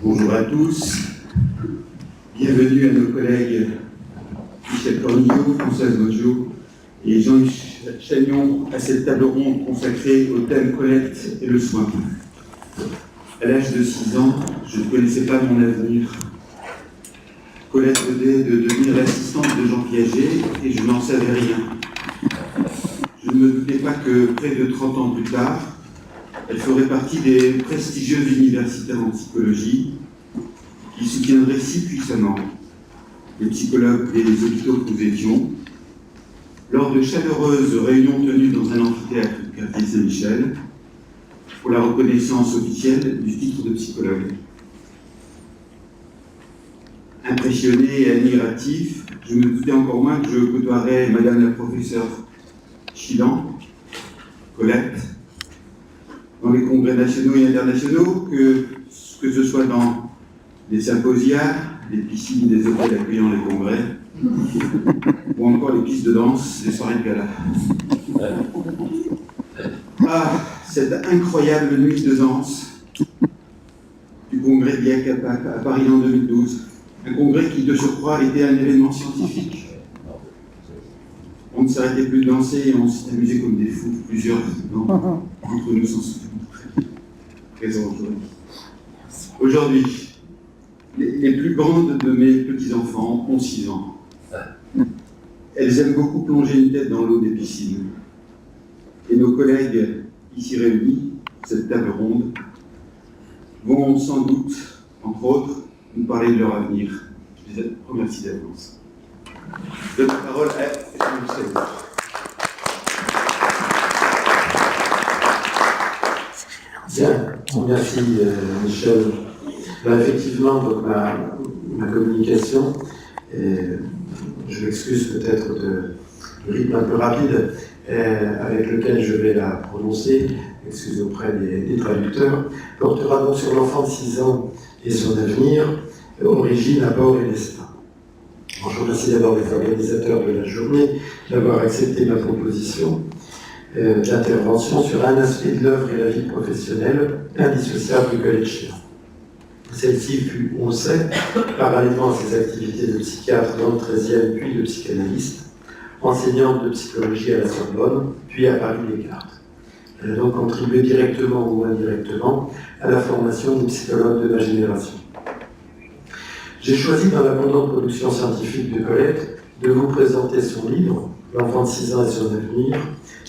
Bonjour à tous. Bienvenue à nos collègues Michel Cornillot, Françoise Boggio et Jean-Yves Chagnon à cette table ronde consacrée au thème Colette et le soin. À l'âge de 6 ans, je ne connaissais pas mon avenir. Colette venait de devenir l'assistante de Jean Piaget et je n'en savais rien. Je ne me doutais pas que près de 30 ans plus tard, elle ferait partie des prestigieuses universitaires en psychologie qui soutiendraient si puissamment les psychologues des hôpitaux que nous étions lors de chaleureuses réunions tenues dans un amphithéâtre du quartier Saint-Michel pour la reconnaissance officielle du titre de psychologue. Impressionné et admiratif, je me doutais encore moins que je côtoierais Madame la professeure Chilan, Colette, dans les congrès nationaux et internationaux, que ce soit dans les symposia, les piscines des hôtels accueillant les congrès, ou encore les pistes de danse, les soirées de gala. Ah, cette incroyable nuit de danse du congrès d'IAC à Paris en 2012. Un congrès qui, de surcroît, était un événement scientifique. On ne s'arrêtait plus de danser et on s'est amusé comme des fous. Plusieurs d'entre nous s'en souviennent très heureux. Aujourd'hui, les plus grandes de mes petits-enfants ont 6 ans. Elles aiment beaucoup plonger une tête dans l'eau des piscines. Et nos collègues ici réunis, cette table ronde, vont sans doute, entre autres, nous parler de leur avenir. Je les remercie d'avance. Je donne la parole à Jean-Michel. Bien, merci Michel. Effectivement, donc, ma communication, je m'excuse peut-être du rythme un peu rapide avec lequel je vais la prononcer, excusez auprès des traducteurs, portera donc sur l'enfant de 6 ans et son avenir, origine, apport et destin. Bon, je remercie d'abord les organisateurs de la journée d'avoir accepté ma proposition d'intervention sur un aspect de l'œuvre et la vie professionnelle indissociable du collégien. Celle-ci fut, on le sait, parallèlement à ses activités de psychiatre dans le 13e, puis de psychanalyste, enseignante de psychologie à la Sorbonne, puis à Paris-Descartes. Elle a donc contribué directement ou indirectement à la formation des psychologues de ma génération. J'ai choisi dans l'abondante production scientifique de Colette de vous présenter son livre, L'enfant de 6 ans et son avenir,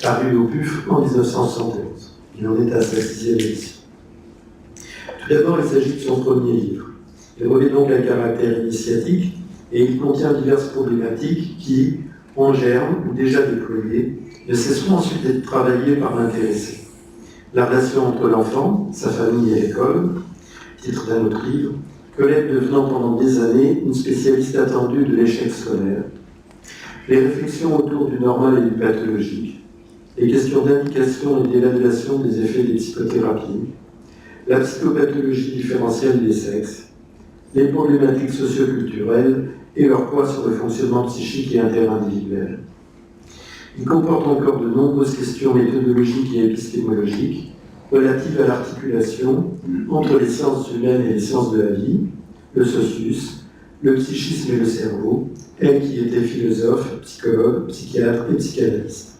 paru au PUF en 1971. Il en est à sa 6e édition. Tout d'abord, il s'agit de son premier livre. Il revêt donc un caractère initiatique et il contient diverses problématiques qui, en germe ou déjà déployées, ne cesseront ensuite d'être travaillées par l'intéressé. La relation entre l'enfant, sa famille et l'école, titre d'un autre livre, Colette devenant pendant des années une spécialiste attendue de l'échec scolaire. Les réflexions autour du normal et du pathologique, les questions d'indication et d'évaluation des effets des psychothérapies, la psychopathologie différentielle des sexes, les problématiques socioculturelles et leur poids sur le fonctionnement psychique et interindividuel. Il comporte encore de nombreuses questions méthodologiques et épistémologiques relatives à l'articulation entre les sciences humaines et les sciences de la vie, le socius, le psychisme et le cerveau, elle qui était philosophe, psychologue, psychiatre et psychanalyste.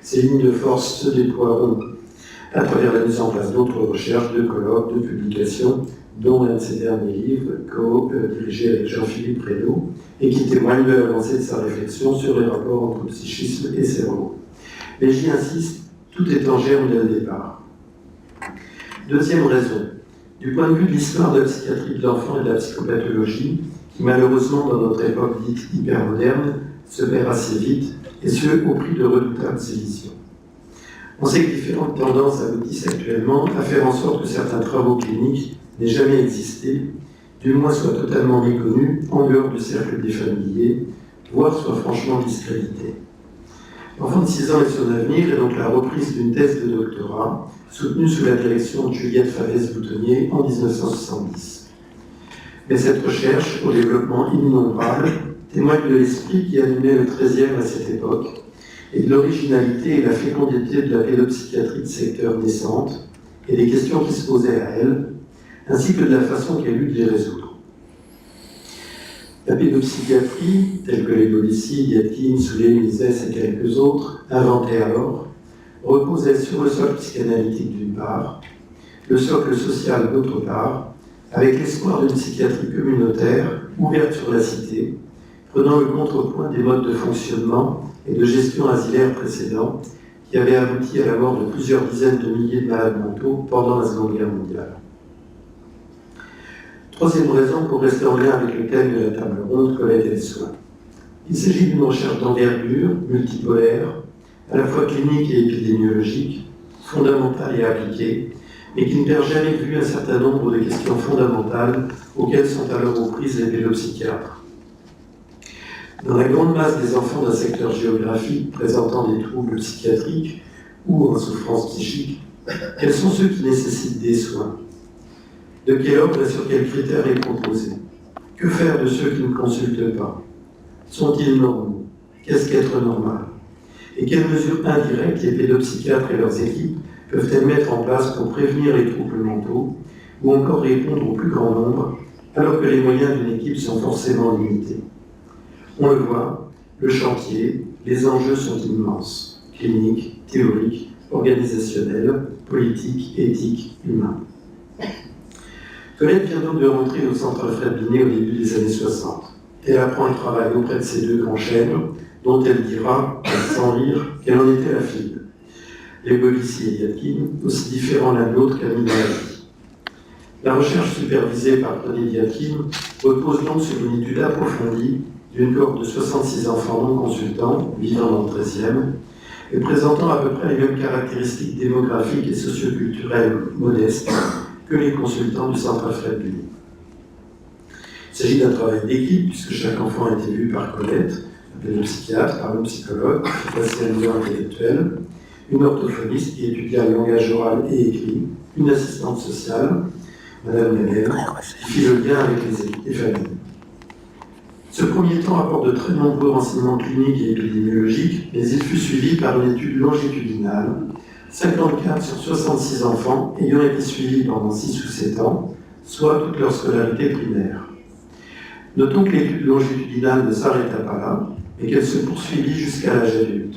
Ces lignes de force se déploieront à travers la mise en place d'autres recherches, de colloques, de publications, dont un de ses derniers livres, dirigé avec Jean-Philippe Prénaud, et qui témoigne de l'avancée de sa réflexion sur les rapports entre psychisme et cerveau. Mais j'y insiste, tout est en germe dès le départ. Deuxième raison, du point de vue de l'histoire de la psychiatrie de l'enfant et de la psychopathologie, qui malheureusement dans notre époque dite hypermoderne, se perd assez vite, et ce, au prix de redoutables éditions. On sait que différentes tendances aboutissent actuellement à faire en sorte que certains travaux cliniques n'aient jamais existé, du moins soient totalement méconnus, en dehors du cercle des familiers, voire soient franchement discrédités. L'enfant de 6 ans et son avenir est donc la reprise d'une thèse de doctorat soutenue sous la direction de Juliette Favès-Boutonnier en 1970. Mais cette recherche, au développement innombrable, témoigne de l'esprit qui animait le 13e à cette époque et de l'originalité et la fécondité de la pédopsychiatrie de secteur naissante, et des questions qui se posaient à elle, ainsi que de la façon qu'elle eut de les résoudre. La pédopsychiatrie, telle que les Bolissi, Yatkin, Soulet, Mises et quelques autres, inventée alors, reposait sur le socle psychanalytique d'une part, le socle social d'autre part, avec l'espoir d'une psychiatrie communautaire ouverte sur la cité, prenant le contrepoint des modes de fonctionnement et de gestion asilaire précédents qui avaient abouti à la mort de plusieurs dizaines de milliers de malades mentaux pendant la Seconde Guerre mondiale. Troisième raison pour rester en lien avec le thème de la table ronde, Colette et les soins. Il s'agit d'une recherche d'envergure, multipolaire, à la fois clinique et épidémiologique, fondamentale et appliquée, mais qui ne perd jamais de vue un certain nombre de questions fondamentales auxquelles sont alors aux prises les pédopsychiatres. Dans la grande masse des enfants d'un secteur géographique présentant des troubles psychiatriques ou en souffrance psychique, quels sont ceux qui nécessitent des soins? De quel ordre et sur quels critères est proposé? Que faire de ceux qui ne consultent pas? Sont-ils normaux? Qu'est-ce qu'être normal? Et quelles mesures indirectes les pédopsychiatres et leurs équipes peuvent-elles mettre en place pour prévenir les troubles mentaux ou encore répondre au plus grand nombre alors que les moyens d'une équipe sont forcément limités? On le voit, le chantier, les enjeux sont immenses, cliniques, théoriques, organisationnels, politiques, éthiques, humains. Colette vient donc de rentrer au centre Alfred Binet au début des années 60. Elle apprend et travaille auprès de ces deux grands chefs, dont elle dira, sans rire, qu'elle en était la fille. Les Bolissi et Yatkin, aussi différents l'un de l'autre qu'amis dans la vie. La recherche supervisée par René Yatkin repose donc sur une étude approfondie d'une cohorte de 66 enfants non consultants, vivant dans le 13e, et présentant à peu près les mêmes caractéristiques démographiques et socioculturelles modestes que les consultants du centre Alfred Binet. Il s'agit d'un travail d'équipe, puisque chaque enfant a été vu par Colette, un pédopsychiatre, par un psychologue, un spécialiseur intellectuel, une orthophoniste qui étudia le langage oral et écrit, une assistante sociale, Madame Gagel, qui fit le lien avec les familles. Ce premier temps apporte de très nombreux renseignements cliniques et épidémiologiques, mais il fut suivi par une étude longitudinale, 54 sur 66 enfants ayant été suivis pendant 6 ou 7 ans, soit toute leur scolarité primaire. Notons que l'étude longitudinale ne s'arrêta pas là, et qu'elle se poursuivit jusqu'à l'âge adulte.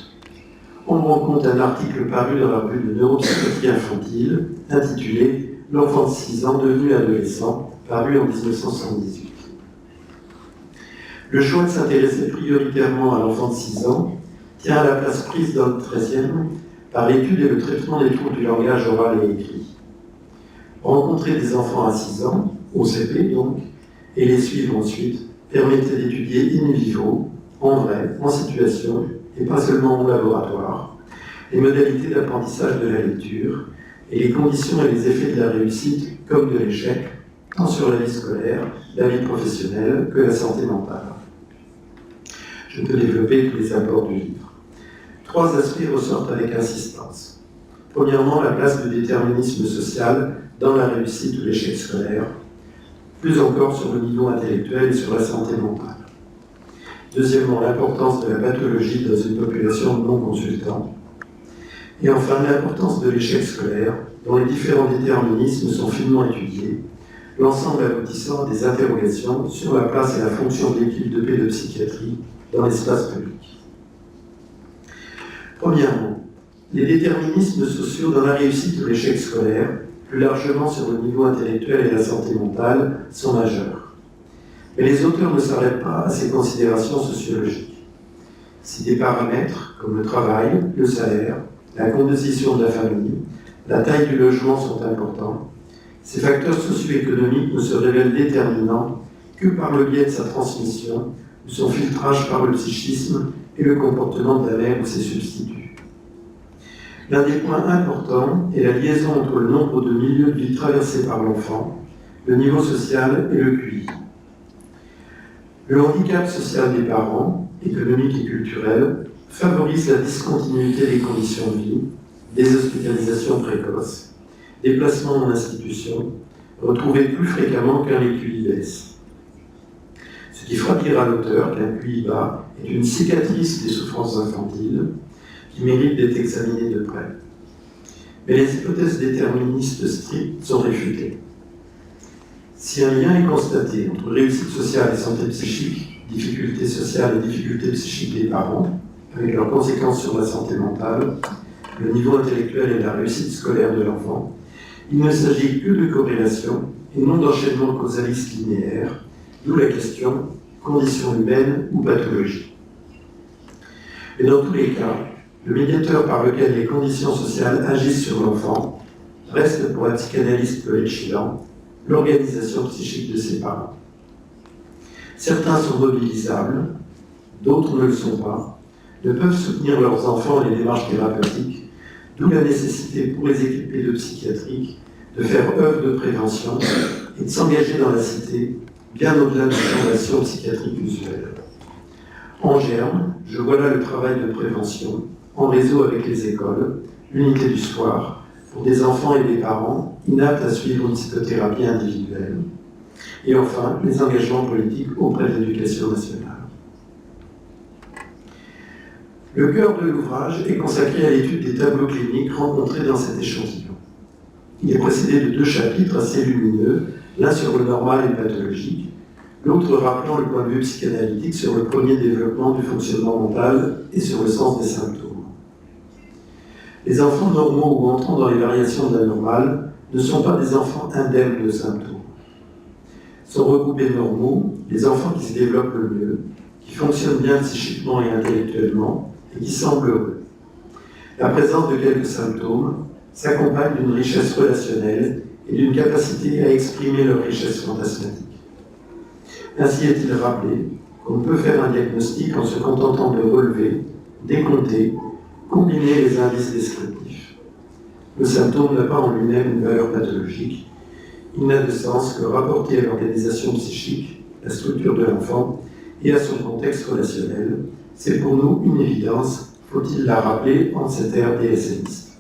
On rend compte un article paru dans la revue de neuropsychiatrie infantile, intitulé « L'enfant de 6 ans devenu adolescent », paru en 1978. Le choix de s'intéresser prioritairement à l'enfant de 6 ans tient à la place prise dans le 13e par l'étude et le traitement des troubles du langage oral et écrit. Rencontrer des enfants à 6 ans, au CP donc, et les suivre ensuite, permettait d'étudier in vivo, en vrai, en situation, et pas seulement en laboratoire, les modalités d'apprentissage de la lecture et les conditions et les effets de la réussite comme de l'échec, tant sur la vie scolaire, la vie professionnelle que la santé mentale. Je peux développer tous les apports du livre. 3 aspects ressortent avec insistance. Premièrement, la place du déterminisme social dans la réussite ou l'échec scolaire, plus encore sur le niveau intellectuel et sur la santé mentale. Deuxièmement, l'importance de la pathologie dans une population non consultante. Et enfin, l'importance de l'échec scolaire, dont les différents déterminismes sont finement étudiés, l'ensemble aboutissant à des interrogations sur la place et la fonction de l'équipe de pédopsychiatrie dans l'espace public. Premièrement, les déterminismes sociaux dans la réussite ou l'échec scolaire, plus largement sur le niveau intellectuel et la santé mentale, sont majeurs. Mais les auteurs ne s'arrêtent pas à ces considérations sociologiques. Si des paramètres, comme le travail, le salaire, la composition de la famille, la taille du logement sont importants, ces facteurs socio-économiques ne se révèlent déterminants que par le biais de sa transmission ou son filtrage par le psychisme et le comportement de la mère ou ses substituts. L'un des points importants est la liaison entre le nombre de milieux de vie traversés par l'enfant, le niveau social et le QI. Le handicap social des parents, économique et culturel, favorise la discontinuité des conditions de vie, des hospitalisations précoces, des placements en institution, retrouvés plus fréquemment qu'un les QI baisse. Ce qui fera dire à l'auteur qu'un QI bas est une cicatrice des souffrances infantiles qui mérite d'être examinée de près. mais les hypothèses déterministes strictes sont réfutées. Si un lien est constaté entre réussite sociale et santé psychique, difficultés sociales et difficultés psychiques des parents, avec leurs conséquences sur la santé mentale, le niveau intellectuel et la réussite scolaire de l'enfant, il ne s'agit que de corrélation et non d'enchaînement causaliste linéaire, d'où la question condition humaine ou pathologie. Mais dans tous les cas, le médiateur par lequel les conditions sociales agissent sur l'enfant reste pour la psychanalyste Paul Chilan l'organisation psychique de ses parents. Certains sont mobilisables, d'autres ne le sont pas, ne peuvent soutenir leurs enfants et les démarches thérapeutiques, d'où la nécessité pour les équipés de psychiatrie de faire œuvre de prévention et de s'engager dans la cité, bien au-delà de la fondation psychiatrique usuelle. En germe, je vois là le travail de prévention, en réseau avec les écoles, l'unité du soir, pour des enfants et des parents inaptes à suivre une psychothérapie individuelle. Et enfin, les engagements politiques auprès de l'éducation nationale. Le cœur de l'ouvrage est consacré à l'étude des tableaux cliniques rencontrés dans cet échantillon. Il est précédé de 2 chapitres assez lumineux, l'un sur le normal et le pathologique, l'autre rappelant le point de vue psychanalytique sur le premier développement du fonctionnement mental et sur le sens des symptômes. Les enfants normaux ou entrant dans les variations de la normale ne sont pas des enfants indemnes de symptômes. Sont regroupés normaux les enfants qui se développent le mieux, qui fonctionnent bien psychiquement et intellectuellement et qui semblent heureux. La présence de quelques symptômes s'accompagne d'une richesse relationnelle et d'une capacité à exprimer leur richesse fantasmatique. Ainsi est-il rappelé qu'on peut faire un diagnostic en se contentant de relever, décompter, combiner les indices descriptifs. Le symptôme n'a pas en lui-même une valeur pathologique. Il n'a de sens que rapporté à l'organisation psychique, la structure de l'enfant et à son contexte relationnel. C'est pour nous une évidence, faut-il la rappeler en cette ère DSMiste.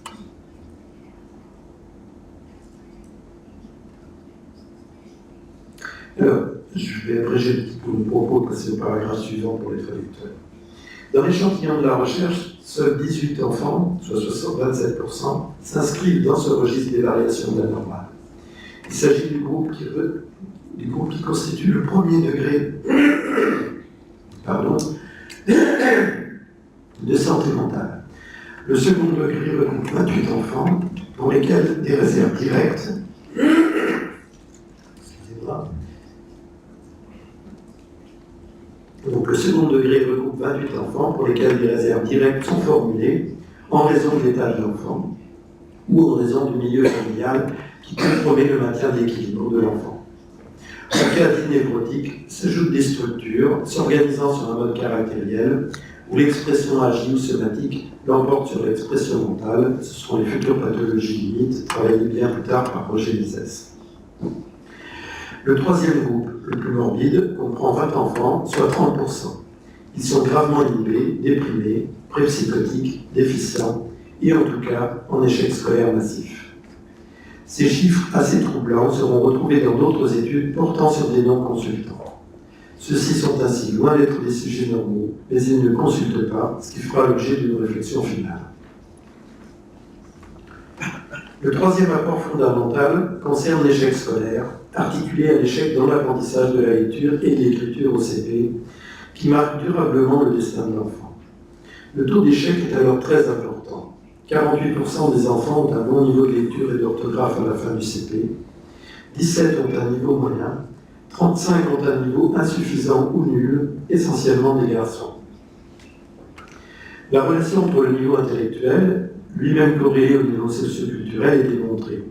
Alors, je vais abréger mon propos et passer au paragraphe suivant pour les traducteurs. Dans l'échantillon de la recherche, seuls 18 enfants, soit 27%, s'inscrivent dans ce registre des variations de la normale. Il s'agit du groupe qui constitue le premier degré de santé mentale. Le second degré regroupe 28 enfants pour lesquels des réserves directes Donc le second degré regroupe 28 enfants pour lesquels des réserves directes sont formulées en raison de l'état de l'enfant ou en raison du milieu familial qui compromet le maintien d'équilibre de l'enfant. En cas névrotique, s'ajoutent des structures s'organisant sur un mode caractériel où l'expression agie ou somatique l'emporte sur l'expression mentale. Ce seront les futures pathologies limites, travaillées bien plus tard par Roger Lizès. Le troisième groupe, le plus morbide, comprend 20 enfants, soit 30%. Ils sont gravement inhibés, déprimés, prépsychotiques, déficients et en tout cas en échec scolaire massif. Ces chiffres assez troublants seront retrouvés dans d'autres études portant sur des non-consultants. Ceux-ci sont ainsi loin d'être des sujets normaux, mais ils ne consultent pas, ce qui fera l'objet d'une réflexion finale. Le troisième apport fondamental concerne l'échec scolaire, articulé à l'échec dans l'apprentissage de la lecture et de l'écriture au CP, qui marque durablement le destin de l'enfant. Le taux d'échec est alors très important. 48% des enfants ont un bon niveau de lecture et d'orthographe à la fin du CP, 17 ont un niveau moyen, 35 ont un niveau insuffisant ou nul, essentiellement des garçons. La relation entre le niveau intellectuel, lui-même corrélé au niveau socio-culturel, est démontrée.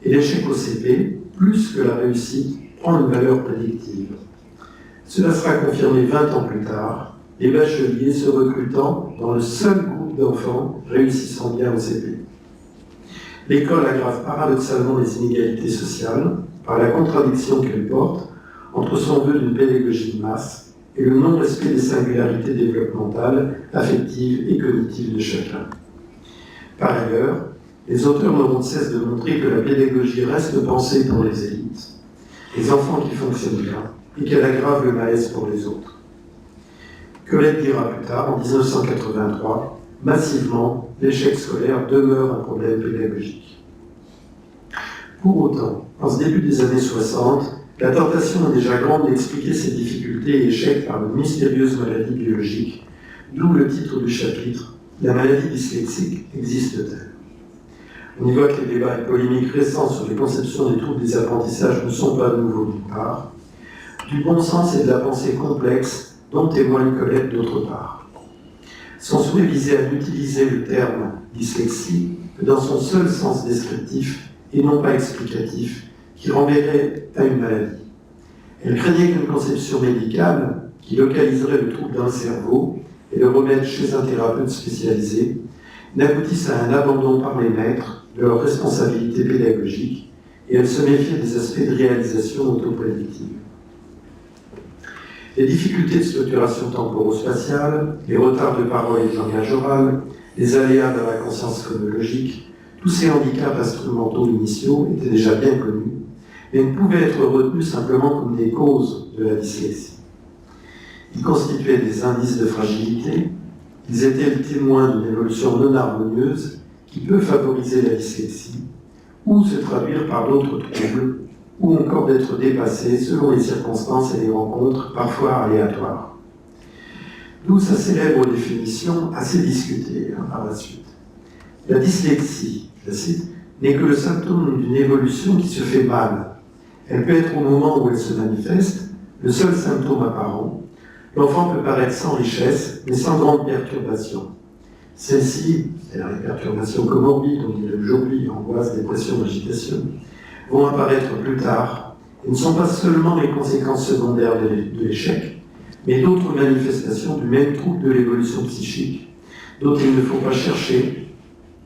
Et l'échec au CP, plus que la réussite, prend une valeur prédictive. Cela sera confirmé 20 ans plus tard, les bacheliers se recrutant dans le seul groupe d'enfants réussissant bien au CP. L'école aggrave paradoxalement les inégalités sociales par la contradiction qu'elle porte entre son vœu d'une pédagogie de masse et le non-respect des singularités développementales, affectives et cognitives de chacun. Par ailleurs, les auteurs n'auront de cesse de montrer que la pédagogie reste pensée pour les élites, les enfants qui fonctionnent bien, et qu'elle aggrave le malaise pour les autres. Colette dira plus tard, en 1983, massivement, l'échec scolaire demeure un problème pédagogique. Pour autant, en ce début des années 60, la tentation est déjà grande d'expliquer ces difficultés et échecs par une mystérieuse maladie biologique, d'où le titre du chapitre « La maladie dyslexique existe-t-elle ?» On y voit que les débats et polémiques récents sur les conceptions des troubles des apprentissages ne sont pas nouveaux d'une part, du bon sens et de la pensée complexe dont témoigne Colette d'autre part. Son souhait visait à n'utiliser le terme dyslexie que dans son seul sens descriptif et non pas explicatif, qui renverrait à une maladie. Elle craignait qu'une conception médicale, qui localiserait le trouble dans le cerveau et le remettre chez un thérapeute spécialisé, n'aboutisse à un abandon par les maîtres de leur responsabilité pédagogique, et elle se méfiait des aspects de réalisation autoproductive. Les difficultés de structuration temporo-spatiale, les retards de parole et de langage oral, les aléas de la conscience phonologique, tous ces handicaps instrumentaux initiaux étaient déjà bien connus, mais ne pouvaient être retenus simplement comme des causes de la dyslexie. Ils constituaient des indices de fragilité, ils étaient le témoin d'une évolution non harmonieuse qui peut favoriser la dyslexie, ou se traduire par d'autres troubles, ou encore d'être dépassés selon les circonstances et les rencontres, parfois aléatoires. D'où sa célèbre définition, assez discutée par la suite. La dyslexie, je cite, n'est que le symptôme d'une évolution qui se fait mal. Elle peut être au moment où elle se manifeste, le seul symptôme apparent. L'enfant peut paraître sans richesse, mais sans grande perturbation. Celles-ci, c'est-à-dire les perturbations comorbides, on dirait aujourd'hui, angoisse, dépression, agitation, vont apparaître plus tard et ne sont pas seulement les conséquences secondaires de l'échec, mais d'autres manifestations du même trouble de l'évolution psychique, dont il ne faut pas chercher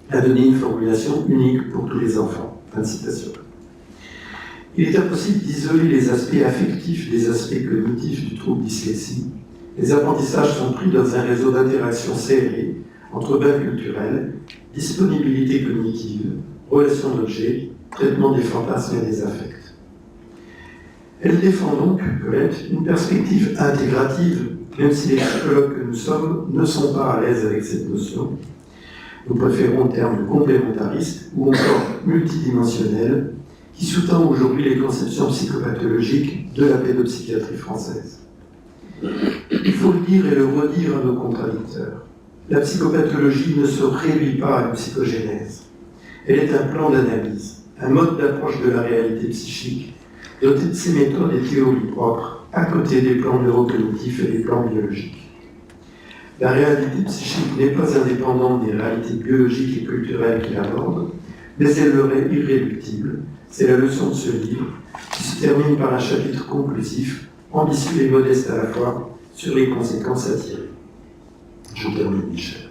à donner une formulation unique pour tous les enfants. Fin de citation. Il est impossible d'isoler les aspects affectifs des aspects cognitifs du trouble dyslexie. Les apprentissages sont pris dans un réseau d'interactions serrées entre bains culturels, disponibilité cognitive, relation d'objets, traitement des fantasmes et des affects. Elle défend donc, Colette, une perspective intégrative, même si les psychologues que nous sommes ne sont pas à l'aise avec cette notion. Nous préférons le terme de complémentariste ou encore multidimensionnel, qui sous-tend aujourd'hui les conceptions psychopathologiques de la pédopsychiatrie française. Il faut le dire et le redire à nos contradicteurs. La psychopathologie ne se réduit pas à une psychogénèse. Elle est un plan d'analyse, un mode d'approche de la réalité psychique, doté de ses méthodes et théories propres, à côté des plans neurocognitifs et des plans biologiques. La réalité psychique n'est pas indépendante des réalités biologiques et culturelles qu'il aborde, mais elle leur est irréductible. C'est la leçon de ce livre, qui se termine par un chapitre conclusif, ambitieux et modeste à la fois, sur les conséquences à tirer. Je termine, Michel.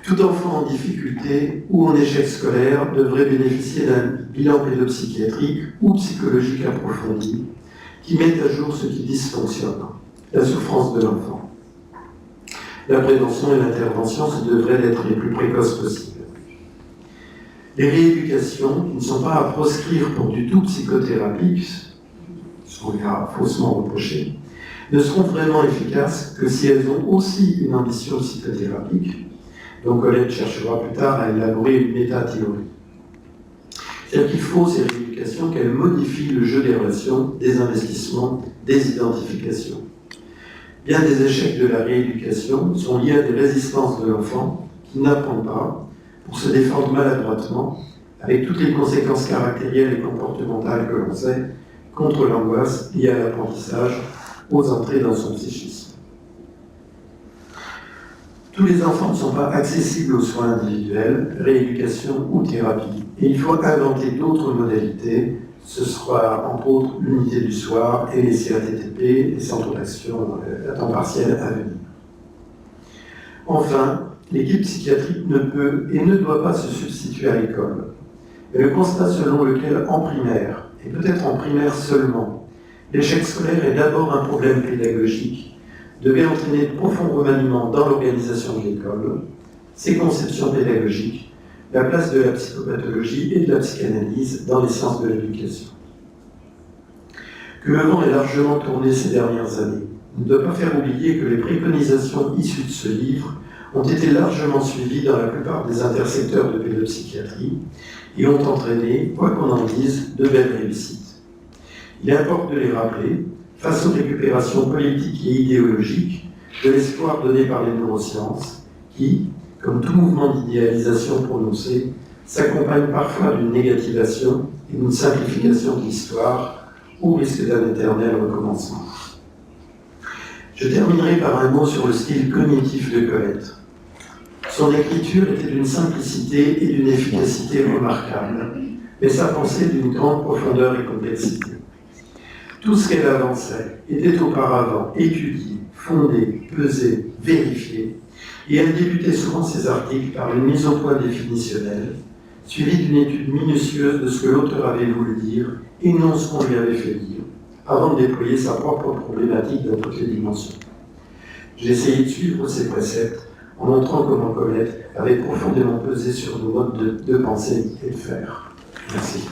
Tout enfant en difficulté ou en échec scolaire devrait bénéficier d'un bilan pédopsychiatrique ou psychologique approfondi qui mette à jour ce qui dysfonctionne, la souffrance de l'enfant. La prévention et l'intervention se devraient être les plus précoces possibles. Les rééducations, qui ne sont pas à proscrire pour du tout psychothérapiques, ce qu'on leur a faussement reproché, ne seront vraiment efficaces que si elles ont aussi une ambition psychothérapique, dont Colette cherchera plus tard à élaborer une méta-théorie. C'est-à-dire qu'il faut, ces rééducations, qu'elles modifient le jeu des relations, des investissements, des identifications. Bien des échecs de la rééducation sont liés à des résistances de l'enfant qui n'apprend pas, pour se défendre maladroitement, avec toutes les conséquences caractérielles et comportementales que l'on sait, contre l'angoisse liée à l'apprentissage, aux entrées dans son psychisme. Tous les enfants ne sont pas accessibles aux soins individuels, rééducation ou thérapie, et il faut inventer d'autres modalités. Ce sera entre autres l'unité du soir et les CATTP, les centres d'action à temps partiel à venir. Enfin, l'équipe psychiatrique ne peut et ne doit pas se substituer à l'école. Mais le constat selon lequel en primaire, et peut-être en primaire seulement, l'échec scolaire est d'abord un problème pédagogique, devait entraîner de profonds remaniements dans l'organisation de l'école, ses conceptions pédagogiques, la place de la psychopathologie et de la psychanalyse dans les sciences de l'éducation. Que le vent ait largement tourné ces dernières années ne doit pas faire oublier que les préconisations issues de ce livre ont été largement suivis dans la plupart des intersecteurs de pédopsychiatrie et ont entraîné, quoi qu'on en dise, de belles réussites. Il importe de les rappeler, face aux récupérations politiques et idéologiques, de l'espoir donné par les neurosciences, qui, comme tout mouvement d'idéalisation prononcé, s'accompagne parfois d'une négativation et d'une simplification de l'histoire, au risque d'un éternel recommencement. Je terminerai par un mot sur le style cognitif de Colette. Son écriture était d'une simplicité et d'une efficacité remarquables, mais sa pensée d'une grande profondeur et complexité. Tout ce qu'elle avançait était auparavant étudié, fondé, pesé, vérifié, et elle débutait souvent ses articles par une mise au point définitionnelle, suivie d'une étude minutieuse de ce que l'auteur avait voulu dire et non ce qu'on lui avait fait dire, avant de déployer sa propre problématique dans toutes les dimensions. J'ai essayé de suivre ces préceptes en montrant comment Colette avait profondément pesé sur nos modes de pensée et de faire. Merci.